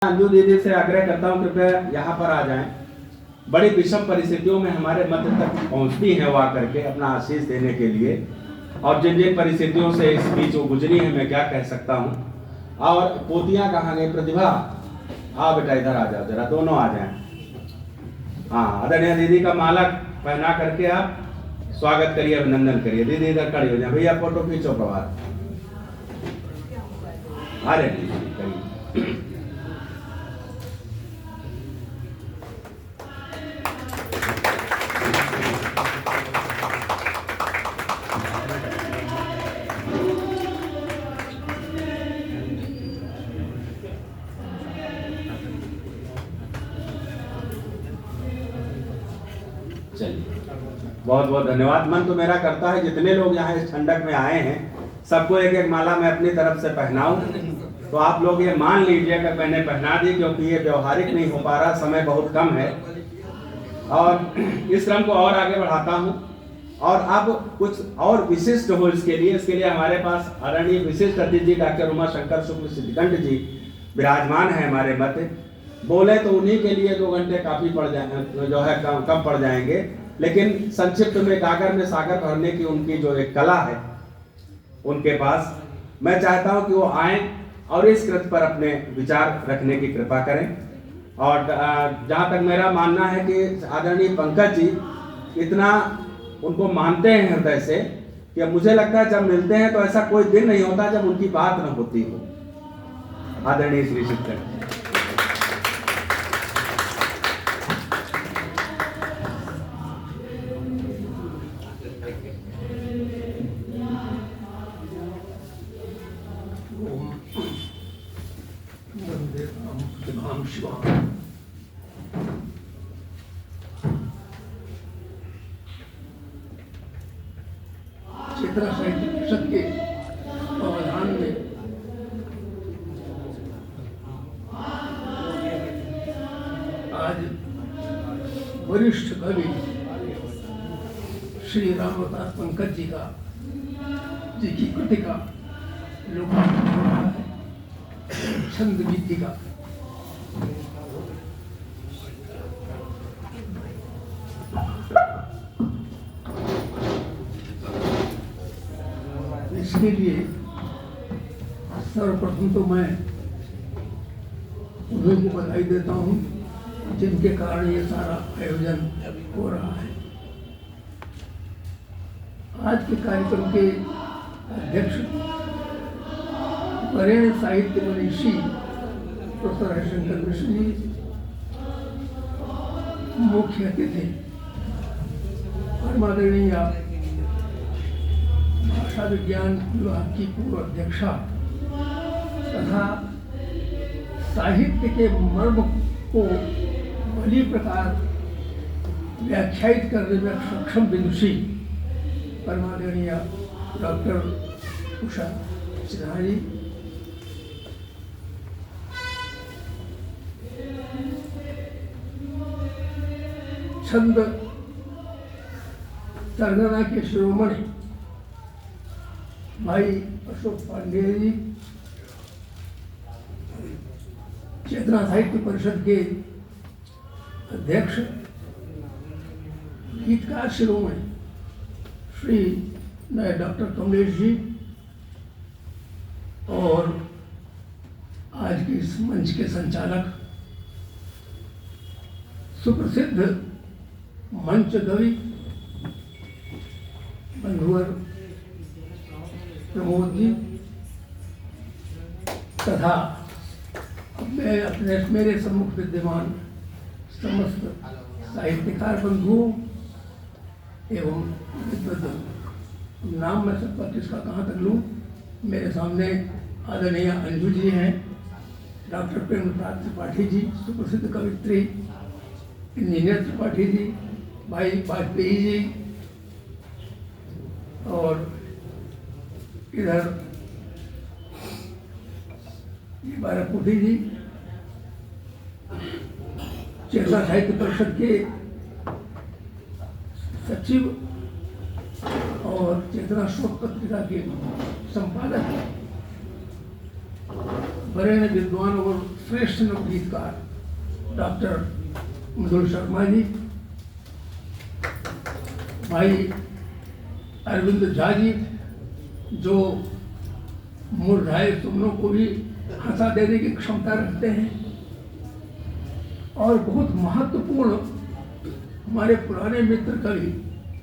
अंजू दीदी से आग्रह करता हूँ कृपया यहाँ पर आ जाएं। बड़ी विषम परिस्थितियों में हमारे मध्य तक पहुँचती हैं वो आकर के अपना आशीष देने के लिए, और जिन जिन परिस्थितियों से इस बीच वो गुजरी है मैं क्या कह सकता हूँ। और पोतियाँ कहाँ गई? प्रतिभा, आओ बेटा इधर आ जाओ, जरा दोनों आ जाएं। हाँ, आदरणीय दीदी का माला पहना करके आप स्वागत करिए, अभिनंदन करिए। दीदी इधर खड़ी हो जाए। भैया फोटो खींचो प्रभात। अरे करिए। चलिए, बहुत बहुत धन्यवाद। मन तो मेरा करता है जितने लोग यहाँ इस ठंडक में आए हैं सबको एक एक माला मैं अपनी तरफ से पहनाऊं, तो आप लोग ये मान लीजिएगा मैंने पहना दी, क्योंकि ये व्यवहारिक नहीं हो पा रहा, समय बहुत कम है और इस क्रम को और आगे बढ़ाता हूँ। और अब कुछ और विशिष्ट हो इसके लिए हमारे पास आदरणीय विशिष्ट अतिथि डॉक्टर उमा शंकर शुक्ल सिद्धकंठ जी विराजमान है हमारे मध्य। बोले तो उन्हीं के लिए 2 घंटे काफी पड़ जाए, जो है कम पड़ जाएंगे, लेकिन संक्षिप्त में गागर में सागर भरने की उनकी जो एक कला है उनके पास, मैं चाहता हूं कि वो आए और इस कृत पर अपने विचार रखने की कृपा करें। और जहां तक मेरा मानना है कि आदरणीय पंकज जी इतना उनको मानते हैं हृदय से कि मुझे लगता है जब मिलते हैं तो ऐसा कोई दिन नहीं होता जब उनकी बात न होती हो। आदरणीय श्री शिक्षक चेतना साहित्य परिषद के प्रावधान में आज वरिष्ठ कवि श्री रामवतार पंकज जी की कृतिका लोकार्पण हो रहा है। छंद गीतिका इसके लिए सर्वप्रथम तो मैं उन्हीं को बधाई देता हूं जिनके कारण ये सारा आयोजन हो रहा है। आज के कार्यक्रम के अध्यक्ष वरेण्य साहित्य मनीषी प्रोफेसर हरिशंकर मिश्र जी मुख्य अतिथि, परमादरणीय भाषा विज्ञान विभाग की पूर्व अध्यक्षा तथा साहित्य के मर्म को भली प्रकार व्याख्यायित करने में सक्षम विदुषी परमादरणीय डॉक्टर उषा सिन्हा जी, छंद सरगना के शिरोमणि भाई अशोक पांडे जी, चेतना साहित्य परिषद के अध्यक्ष गीतकार शिरोमणि श्री नए डॉक्टर कमलेश जी, और आज के इस मंच के संचालक सुप्रसिद्ध मंच कवि बंधुवर प्रमोद जी तथा मैं अपने मेरे सम्मुख विद्यमान समस्त साहित्यकार बंधुओं एवं विद्वत नाम मैं सबका किसका कहाँ तक लूँ। मेरे सामने आदरणीय अंजू जी हैं, डॉक्टर प्रेमप्रसाद त्रिपाठी जी सुप्रसिद्ध कवित्री, इंजीनियर त्रिपाठी जी, भाई वाजपेयी जी, और इधर बारापुटी जी, चेतना साहित्य परिषद के सचिव और चेतना शोध पत्रिका के संपादक वरेण्य विद्वान और श्रेष्ठ नवगीतकार डॉक्टर मधुर शर्मा जी, भाई अरविंद झा जी, जो मुरझाए सुमनों को भी हंसा देने की क्षमता रखते हैं, और बहुत महत्वपूर्ण हमारे पुराने मित्र कवि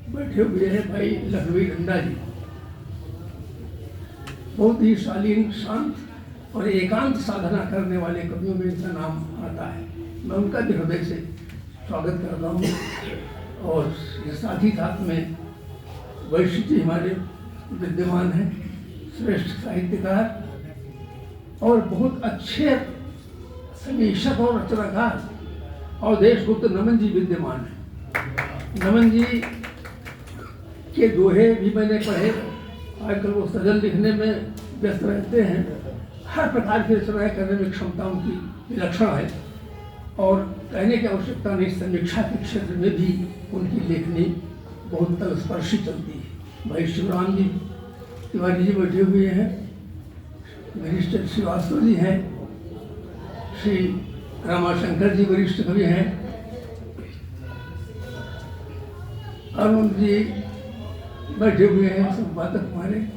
बैठे हुए हैं भाई लखनवी नंदा जी। बहुत ही शालीन, शांत और एकांत साधना करने वाले कवियों में इनका नाम आता है। मैं उनका भी हृदय से स्वागत करता हूँ। और साथ ही साथ में वैश्य जी हमारे विद्यमान हैं, श्रेष्ठ साहित्यकार और बहुत अच्छे समीक्षक और रचनाकार अवधेश गुप्त नमन जी विद्यमान हैं। नमन जी के दोहे भी मैंने पढ़े। आजकल वो सजल लिखने में व्यस्त रहते हैं। हर प्रकार की रचनाएं करने में क्षमता उनकी विलक्षण है, और कहने की आवश्यकता नहीं, समीक्षा के क्षेत्र में भी उनकी लेखनी बहुत तलस्पर्शी चलती है। भाई शिवराम जी तिवारी जी बैठे हुए हैं, वरिष्ठ श्रीवास्तव जी हैं, श्री रामाशंकर जी वरिष्ठ कवि हैं, अरुण जी बैठे हुए हैं संपादक हमारे,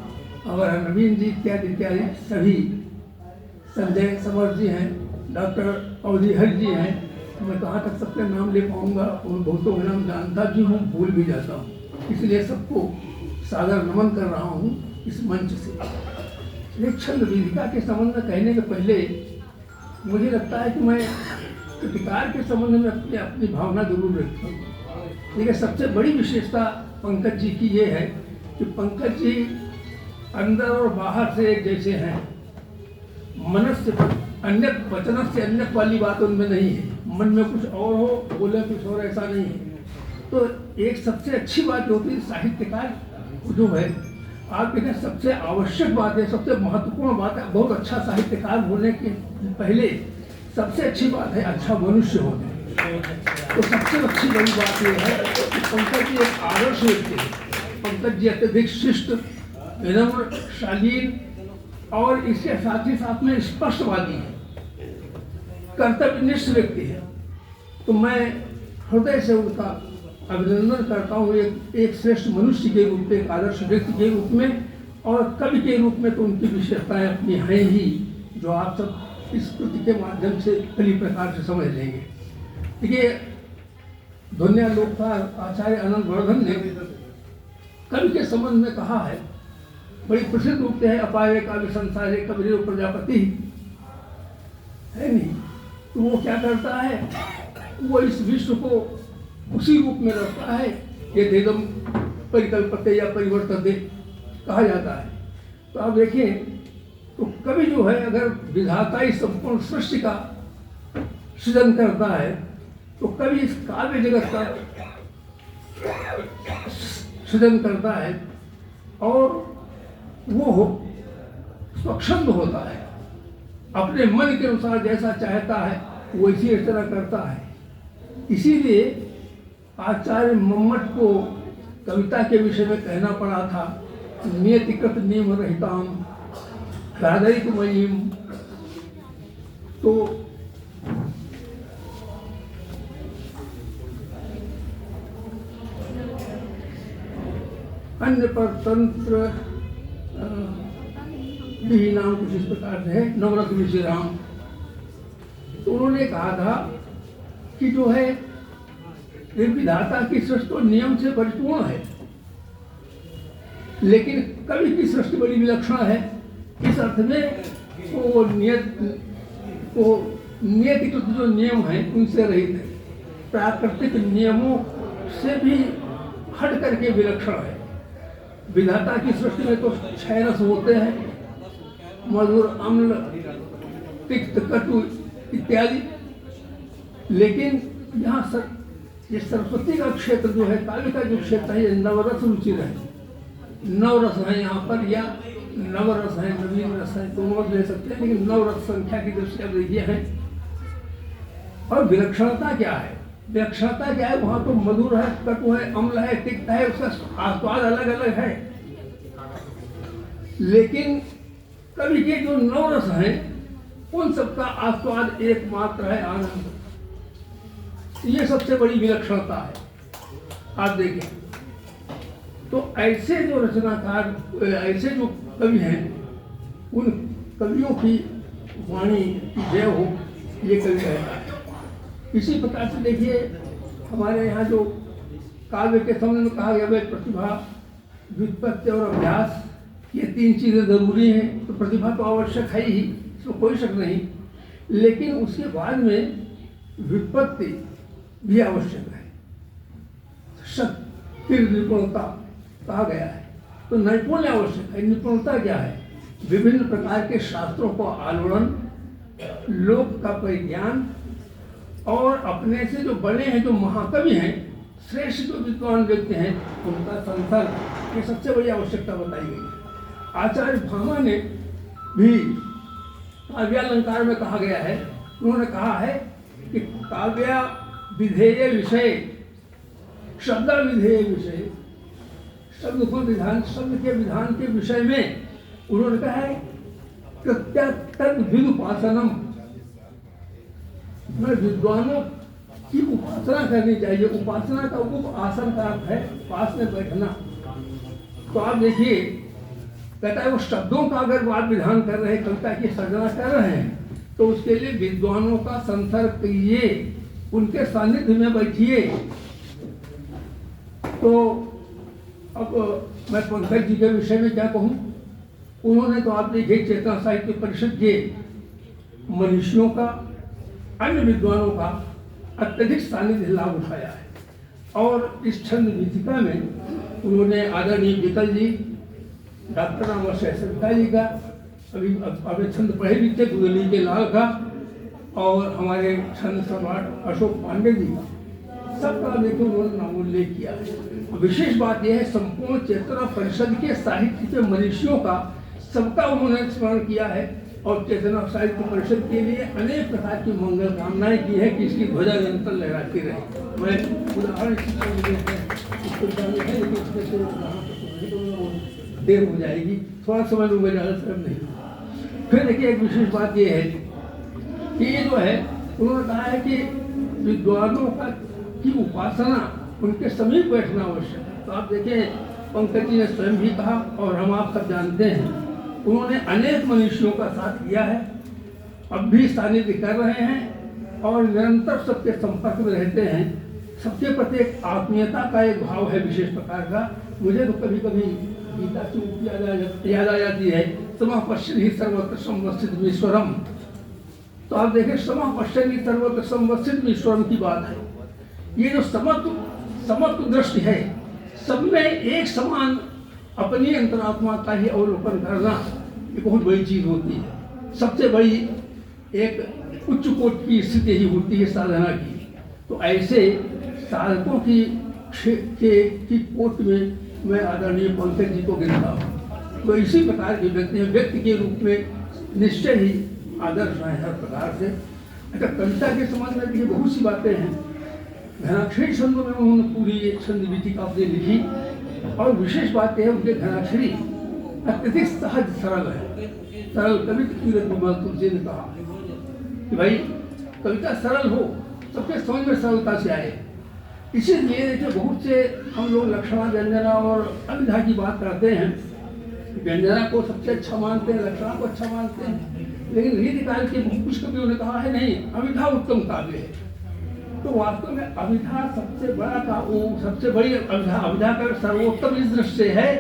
और नवीन जी इत्यादि इत्यादि सभी, संजय समर जी हैं, डॉक्टर अवधि हर जी हैं। मैं कहाँ तक सबके नाम ले पाऊंगा, उन बहुतों के नाम जानता भी हूँ, भूल भी जाता हूँ, इसलिए सबको सादर नमन कर रहा हूँ इस मंच से। एक छंद विधिका के संबंध में कहने के पहले मुझे लगता है कि मैं कृतिकार के संबंध में अपनी भावना जरूर रखता हूँ। लेकिन सबसे बड़ी विशेषता पंकज जी की ये है कि पंकज जी अंदर और बाहर से एक जैसे हैं। मनस्य अन्य वचन से अन्य वाली बात उनमें नहीं है, मन में कुछ और हो, बोले कुछ और, ऐसा नहीं है। तो एक सबसे अच्छी बात होती है साहित्यकार जो है, आप देखें सबसे आवश्यक बात है, सबसे महत्वपूर्ण बात है, बहुत अच्छा साहित्यकार होने के पहले सबसे अच्छी बात है अच्छा मनुष्य होना। तो सबसे अच्छी बड़ी बात यह है कि पंकज जी एक आदर्श व्यक्ति है। पंकज जी अत्यधिक शिष्ट, विनम्र, शालीन और इसके साथ ही साथ में स्पष्टवादी है, कर्तव्यनिष्ठ व्यक्ति है। तो मैं हृदय से उनका अभिनंदन करता हूँ, एक श्रेष्ठ मनुष्य के रूप में, एक आदर्श व्यक्ति के रूप में, और कवि के रूप में तो उनकी विशेषताएं अपनी हैं ही, जो आप सब इस कृति के माध्यम से कई प्रकार से समझ लेंगे। देखिए, दुनिया लोकपाल आचार्य अनंत वर्धन ने कवि के संबंध में कहा है, बड़ी प्रसिद्ध रूप है, अपारे काव्य संसारे कवि प्रजापति, है नहीं? तो वो क्या करता है, वो इस विश्व को उसी रूप में रखता है, ये देदम परिकल्पते या परिवर्तते कहा जाता है। तो आप देखें, तो कवि जो है, अगर विधाता इस संपूर्ण सृष्टि का सृजन करता है, तो कवि इस काव्य जगत का सृजन करता है, और वो स्वच्छंद होता है, अपने मन के अनुसार जैसा चाहता है वो इसी तरह करता है। इसीलिए आचार्य मम्मट को कविता के विषय में कहना पड़ा था, नियतिकृत नियम रहिताम राधरिक मयीम। तो अन्य परतंत्र भी नाम कुछ इस प्रकार से है, नवरत्न विजय राम। तो उन्होंने कहा था कि जो है विधाता की सृष्टि तो नियम से परिपूर्ण है, लेकिन कवि की सृष्टि बड़ी विलक्षण है। इस अर्थ में वो नियतिकृत जो नियम है उनसे रहित है, प्राकृतिक नियमों से भी हट करके विलक्षण है। विधाता की सृष्टि में तो 6 रस होते हैं, मधुर, अम्ल, तिक्त, कटु इत्यादि, लेकिन यहाँ ये सरस्वती का क्षेत्र जो है, काव्य का जो क्षेत्र है, ये नवरस रुचिर है। नवरस है यहाँ पर, या नवरस है, नवीन रस है, दोनों ले सकते हैं, लेकिन नवरस संख्या की दृष्टि से ये है। और विलक्षणता क्या है? विलक्षणता क्या है? वहाँ तो मधुर है, कटु है, अम्ल है, तिक्त है, उसका स्वाद अलग अलग है। लेकिन कवि के जो नवरस हैं उन सबका आस्वाद एकमात्र है आनंद। ये सबसे बड़ी विलक्षणता है। आप देखें तो ऐसे जो रचनाकार, ऐसे जो कवि हैं, उन कवियों की वाणी की जय हो, ये कवि कहता है। इसी प्रकार से देखिए हमारे यहाँ जो काव्य के संबंध में कहा गया है, प्रतिभा, व्युत्पत्ति और अभ्यास, ये तीन चीज़ें जरूरी हैं। तो प्रतिभा तो आवश्यक है ही, इसमें कोई शक नहीं, लेकिन उसके बाद में व्युत्पत्ति भी आवश्यक है। शक्ति, निपुणता कहा गया है, तो नैपुण्य आवश्यक है। निपुणता क्या है? विभिन्न प्रकार के शास्त्रों को आलोड़न, लोक का परिज्ञान, और अपने से जो बड़े हैं, जो महाकवि हैं, श्रेष्ठ जो विद्वान व्यक्ति हैं, उनका संसर्ग, ये सबसे बड़ी आवश्यकता बताई गई है। आचार्य भामा ने भी काव्यालंकार में कहा गया है, उन्होंने कहा है कि काव्य विधेय विषय, शब्द विधेय विषय, शब्द को विधान, शब्द के विधान के विषय में उन्होंने कहा है प्रत्यतद्विदुपासनम, विद्वानों की उपासना करनी चाहिए। उपासना का उपासन का अर्थ है पास में बैठना। तो आप देखिए, कहता है वो शब्दों का अगर वाद विधान कर रहे, कविता की सर्जना कर रहे हैं, तो उसके लिए विद्वानों का संसर्ग करिए, उनके सानिध्य में बैठिए। तो अब मैं पंकज जी के विषय में क्या कहूँ, उन्होंने तो आप देखिए चेतना साहित्य परिषद के मनीषियों का, अन्य विद्वानों का अत्यधिक सानिध्य लाभ उठाया है। और इस छंद वीथिका में उन्होंने आदरणीय विकल जी, डॉक्टर राम सहसरिता जी का, अभी छंद पढ़े भी थे, गुदली के लाल का, और हमारे छंद सम्राट अशोक पांडे जी का, सबका देखो उन्होंने नामोल्लेख किया है। विशेष बात यह है, संपूर्ण चेतना परिषद के साहित्य के मनीषियों का सबका उन्होंने स्मरण किया है, और चेतना साहित्य परिषद के लिए अनेक प्रकार की मंगल कामनाएं की है कि इसकी ध्वजा निरंतर लहराती रहे। मैं उदाहरण देर हो जाएगी, थोड़ा समय लूँगा, ज़्यादा समय नहीं। फिर देखिए एक विशेष बात यह है कि ये जो है, उन्होंने कहा है कि विद्वानों की उपासना, उनके समीप बैठना आवश्यक है। तो आप देखें पंकज जी ने स्वयं भी कहा, और हम आप सब जानते हैं, उन्होंने अनेक मनुष्यों का साथ किया है, अब भी सानिध्य कर रहे हैं, और निरंतर सबके संपर्क में रहते हैं। सबके प्रति एक आत्मीयता का एक भाव है विशेष प्रकार का। मुझे तो कभी कभी गीता की उक्ति याद आ जाती है, समः पश्यति सर्वत्र संवस्थितम् ईश्वरम्। तो आप देखें, समः पश्यति सर्वत्र संवस्थितम् ईश्वरम् की बात है। ये जो समत्व दृष्टि है, सब में एक समान अपनी अंतरात्मा का ही अवलोकन करना, ये बहुत बड़ी चीज होती है। सबसे बड़ी एक उच्च कोटि की स्थिति ही होती है साधना की। तो ऐसे साधकों की कोट में मैं आदरणीय पंकज जी को गिनता हूँ। तो इसी प्रकार के व्यक्ति के रूप में निश्चय ही आदर्श है हर प्रकार से। अच्छा, कविता के संबंध में भी बहुत सी बातें हैं। घनाक्षरी छंदों में उन्होंने पूरी एक छंद वीथिका अपनी लिखी, और विशेष बात यह है उनके घनाक्षरी अत्यधिक सहज सरल है। सरल कवि तुलसी ने कहा कि भाई कविता सरल हो, सबके समझ में सरलता से आए। इसीलिए देखिए बहुत से हम लोग लक्षणा, व्यंजना और अभिधा की बात करते हैं। व्यंजना को सबसे अच्छा मानते हैं, लक्षणा को अच्छा मानते हैं, लेकिन रीतिकाल के कुछ कवियों ने कहा है नहीं, अभिधा उत्तम काव्य है। तो वास्तव में अभिधा सबसे बड़ा सबसे बड़ी अभिधा का सर्वोत्तम इस दृष्टि से है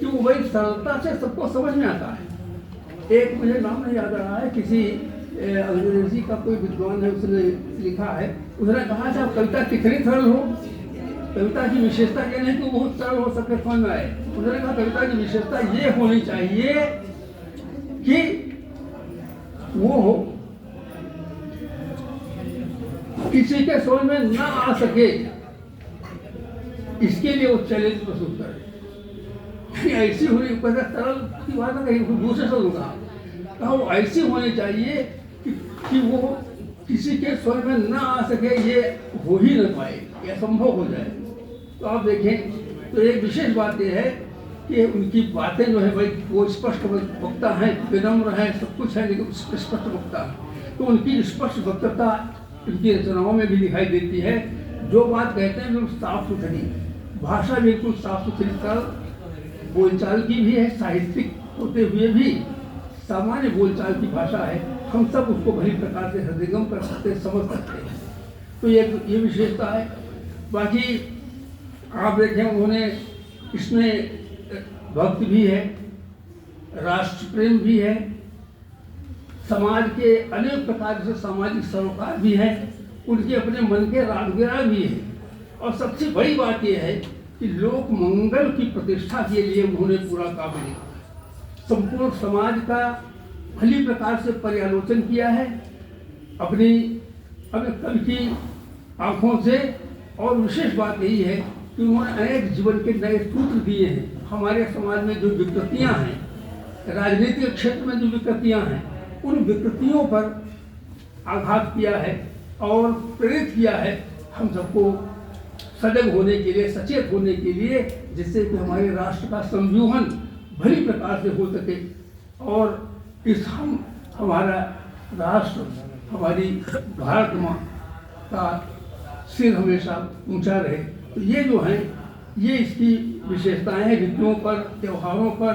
कि वो बड़ी सरलता से सबको समझ में आता है। एक मुझे नाम नहीं याद आ रहा है, किसी अंग्रेजी का कोई विद्वान है, उसने लिखा है, उसने कहा था कविता कितनी सरल हो, कविता की विशेषता ये नहीं कि बहुत सरल हो सके, समझ में आए। उन्होंने कहा कविता की विशेषता ये होनी चाहिए कि वो हो किसी के समझ में ना आ सके, इसके लिए वो चैलेंज प्रस्तुत करे। ऐसी होनी, सरल की बात है, कहीं दूसरे शब्द कहा वो ऐसी होनी चाहिए कि वो किसी के स्वर में ना आ सके, ये हो ही न पाए, ये असंभव हो जाए। तो आप देखें, तो एक विशेष बात यह है कि उनकी बातें जो है भाई वो स्पष्ट वक्ता हैं, विनम्र हैं, सब कुछ है, लेकिन स्पष्ट वक्ता है। तो उनकी स्पष्ट वक्तता उनकी रचनाओं में भी दिखाई देती है। जो बात कहते हैं बिल्कुल साफ सुथरी भाषा, बिल्कुल साफ सुथरी सरल बोलचाल की भी है, साहित्यिक होते हुए भी सामान्य बोलचाल की भाषा है। हम सब उसको भली प्रकार से हृदयंगम कर सकते, समझ सकते हैं। तो ये विशेषता है। बाकी आप देखें उन्होंने इसमें भक्ति भी है, राष्ट्र प्रेम भी है, समाज के अनेक प्रकार से सामाजिक सरोकार भी है, उनके अपने मन के राग विराग भी है। और सबसे बड़ी बात यह है कि लोक मंगल की प्रतिष्ठा के लिए उन्होंने पूरा काम किया, संपूर्ण समाज का भली प्रकार से पर्यालोचन किया है अपने कवि की आंखों से। और विशेष बात यही है कि उन्होंने अनेक जीवन के नए सूत्र दिए हैं। हमारे समाज में जो विकृतियां हैं, राजनीतिक क्षेत्र में जो विकृतियां हैं, उन विकृतियों पर आघात किया है और प्रेरित किया है हम सबको सजग होने के लिए, सचेत होने के लिए, जिससे कि हमारे राष्ट्र का संव्यूहन भली प्रकार से हो सके और हमारा राष्ट्र, हमारी भारत माँ का सिर हमेशा ऊंचा रहे। तो ये जो हैं, ये इसकी विशेषताएं हैं। ऋतुओं पर, त्योहारों पर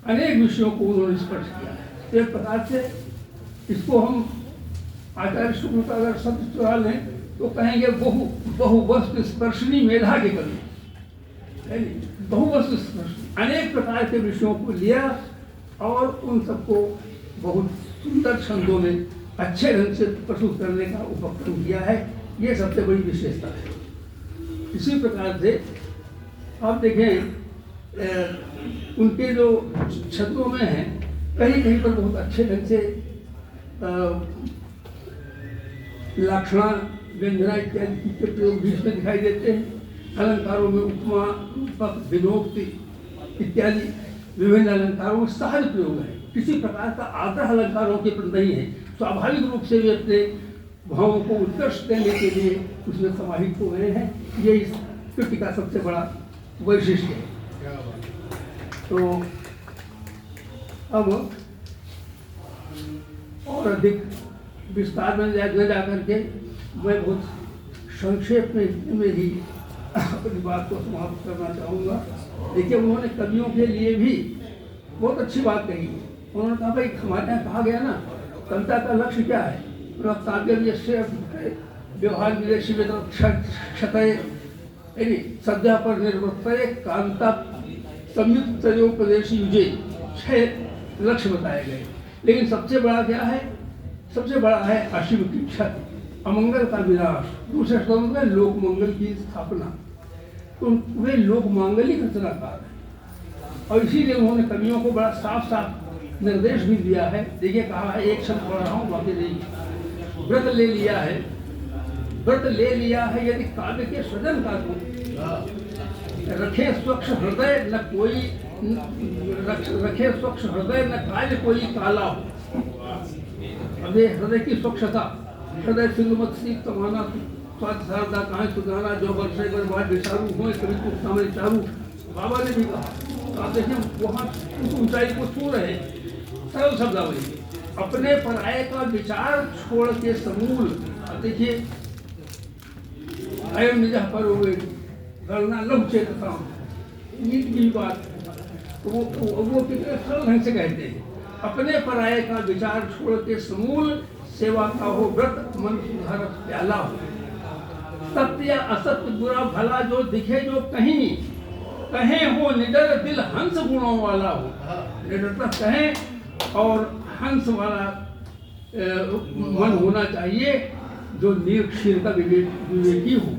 अनेक विषयों को उन्होंने स्पर्श किया है। तो एक प्रकार से इसको हम आचार्य शुक्ल का अगर शब्द चुरा लें तो कहेंगे बहुवस्तु स्पर्शनी मेधा के कवि, बहुवस्तु स्पर्शनी, अनेक प्रकार के विषयों को लिया और उन सबको बहुत सुंदर छंदों में अच्छे ढंग से प्रस्तुत करने का उपक्रम किया है। ये सबसे बड़ी विशेषता है। इसी प्रकार से आप देखें उनके जो छंदों में हैं, कहीं कहीं पर बहुत अच्छे ढंग से लक्षणा, व्यंजना इत्यादि के प्रयोग भी इसमें दिखाई देते हैं। अलंकारों में उपमा, रूपक, विनोक्ति इत्यादि विभिन्न अलंकारों में सहज प्रयोग है। किसी प्रकार का आग्रह अलंकारों के प्रति नहीं है। स्वाभाविक रूप से वे अपने भावों को उत्कर्ष देने के लिए उसमें समाहित हो गए हैं। ये इस कृति का सबसे बड़ा वैशिष्ट्य है। तो अब और अधिक विस्तार में न जा करके मैं बहुत संक्षेप में ही अपनी बात को समाप्त करना चाहूँगा। देखिए, उन्होंने कवियों के लिए भी बहुत अच्छी बात कही। उन्होंने कहा भाई हमारे यहाँ कहा गया ना, कविता का लक्ष्य क्या है? काव्य व्यवहार विदेशी क्षतय सद्या पर निर्वर्तय कांता संयुक्त तयोपदेश युजे, 6 लक्ष्य बताए गए। लेकिन सबसे बड़ा क्या है? सबसे बड़ा है अशिव की क्षति, अमंगल का विनाश, दूसरे शब्दों में लोक मंगल की स्थापना। तो वे लोक मांगलिक रचनाकार हैं और इसीलिए उन्होंने कवियों को बड़ा साफ साफ निर्देश भी दिया है। देखिए, कहा है, एक शब्द पढ़ रहा हूँ बाकी नहीं। व्रत ले लिया है, व्रत ले लिया है यदि काव्य के सृजन का तो रखे स्वच्छ हृदय न कोई, रखे स्वच्छ हृदय न काल कोई काला हो। अब ये हृदय की स्वच्छता, हृदय सिंगमत सीख तमाना स्वाद शारदा कहाँ सुधारा, जो वर्षे कर बाद विचारू हुए कभी कुछ सामने चारू, बाबा ने भी कहा। तो आप देखें वहाँ ऊंचाई को छू रहे, सरल शब्दावली, अपने पराये का विचार छोड़ के समूल। देखिए, अयम निजा पर हुए गणना लघु चेतता की बात, तो वो कितने सरल ढंग से कहते हैं। अपने पराये का विचार छोड़ के समूल, सेवा का हो व्रत, मन सुधारक प्याला हो। सत्य या असत्य, बुरा भला जो दिखे जो कहीं, कहे हो निडर दिल हंस गुणों वाला हो। निडरता कहें और हंस वाला मन होना चाहिए, जो निरक्षीर का विवेकी हो।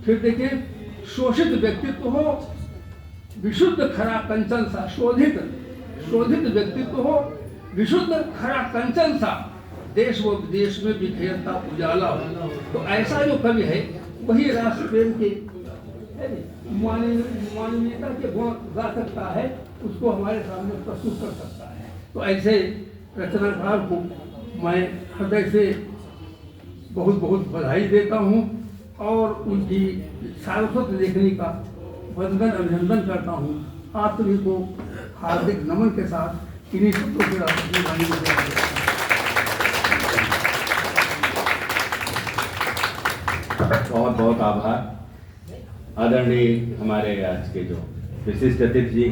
फिर देखें, शोषित व्यक्तित्व हो, विशुद्ध खरा कंचन सा, शोधित व्यक्तित्व हो, विशुद्ध खरा कंचन सा, देश व विदेश में बिखेरता उजाला हो। तो ऐसा जो कवि है वही राष्ट्र प्रेम के मानवीयता के गुण गा सकता है, उसको हमारे सामने प्रस्तुत कर सकता है। तो ऐसे रचनाकार को मैं हृदय से बहुत बहुत बधाई देता हूँ और उनकी सारस्वत लेखनी का वंदन अभिनंदन करता हूँ। आप सभी को हार्दिक नमन के साथ इन्हीं शब्दों के राष्ट्रपति वाणी को देना चाहता हूं। बहुत बहुत आभार। आदरणीय हमारे आज के जो विशिष्ट अतिथि जी हैं।